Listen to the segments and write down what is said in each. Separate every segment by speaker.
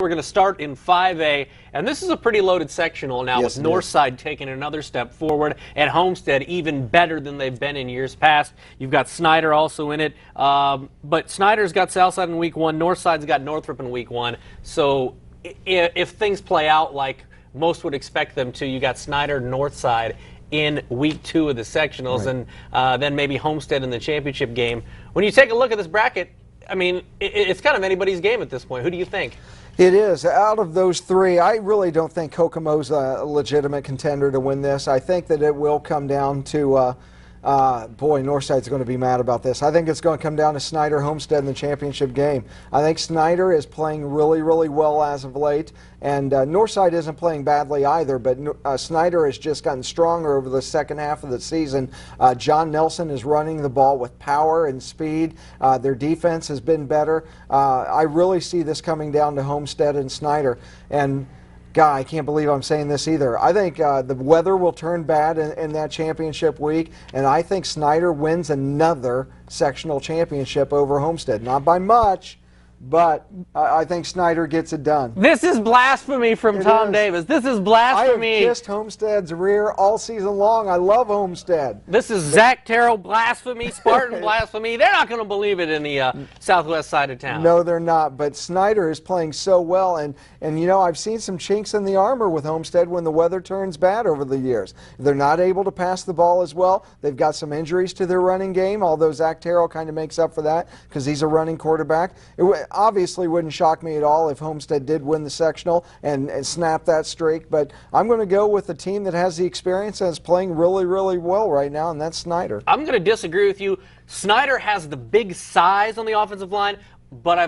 Speaker 1: We're going to start in 5A, and this is a pretty loaded sectional now,
Speaker 2: Yes,
Speaker 1: with Northside taking another step forward, and Homestead even better than they've been in years past. You've got Snyder also in it, but Snyder's got Southside in week 1, Northside's got Northrop in week 1, so if things play out like most would expect them to, you got Snyder, Northside in week 2 of the sectionals,
Speaker 2: right,
Speaker 1: and then maybe Homestead in the championship game. When you take a look at this bracket, I mean, it's kind of anybody's game at this point. Who do you think?
Speaker 2: It is. Out of those three, I really don't think Kokomo's a legitimate contender to win this. I think that it will come down to, boy, Northside's going to be mad about this. I think it's going to come down to Snyder, Homestead in the championship game. I think Snyder is playing really, really well as of late, and Northside isn't playing badly either, but Snyder has just gotten stronger over the second half of the season. John Nelson is running the ball with power and speed. Their defense has been better. I really see this coming down to Homestead and Snyder. And God, I can't believe I'm saying this either. I think the weather will turn bad in that championship week, and I think Snyder wins another sectional championship over Homestead. Not by much, but I think Snyder gets it done.
Speaker 1: This is blasphemy from Tom Davis. This is blasphemy.
Speaker 2: I have kissed Homestead's rear all season long. I love Homestead.
Speaker 1: This is Zach Terrell blasphemy, Spartan blasphemy. They're not going to believe it in the southwest side of town.
Speaker 2: No, they're not. But Snyder is playing so well, and you know, I've seen some chinks in the armor with Homestead when the weather turns bad over the years. They're not able to pass the ball as well. They've got some injuries to their running game, although Zach Terrell kind of makes up for that because he's a running quarterback. Obviously wouldn't shock me at all if Homestead did win the sectional and snap that streak, but I'm going to go with the team that has the experience and is playing really, really well right now, and that's Snyder.
Speaker 1: I'm going to disagree with you. Snyder has the big size on the offensive line, but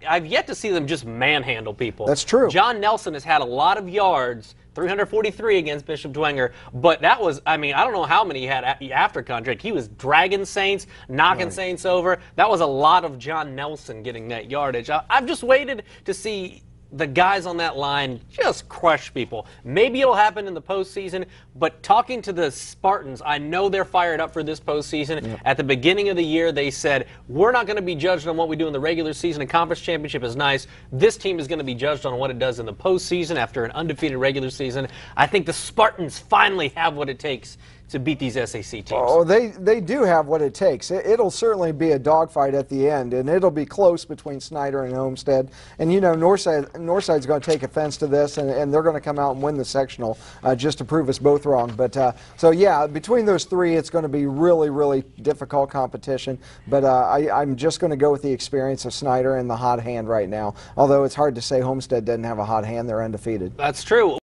Speaker 1: I've yet to see them just manhandle people.
Speaker 2: That's true.
Speaker 1: John Nelson has had a lot of yards, 343 against Bishop Dwenger, but that was, I mean, I don't know how many he had after contract. He was dragging Saints, knocking Saints over. That was a lot of John Nelson getting that yardage. I've just waited to see the guys on that line just crush people. Maybe it'll happen in the postseason, but talking to the Spartans, I know they're fired up for this postseason. Yep. At the beginning of the year, they said, we're not going to be judged on what we do in the regular season. A conference championship is nice. This team is going to be judged on what it does in the postseason after an undefeated regular season. I think the Spartans finally have what it takes to beat these SAC teams.
Speaker 2: Oh, they do have what it takes. It'll certainly be a dogfight at the end, and it'll be close between Snyder and Homestead. And you know, Northside's going to take offense to this, and they're going to come out and win the sectional just to prove us both wrong. But so yeah, between those three, it's going to be really, really difficult competition. But I'm just going to go with the experience of Snyder and the hot hand right now. Although it's hard to say Homestead doesn't have a hot hand; they're undefeated.
Speaker 1: That's true.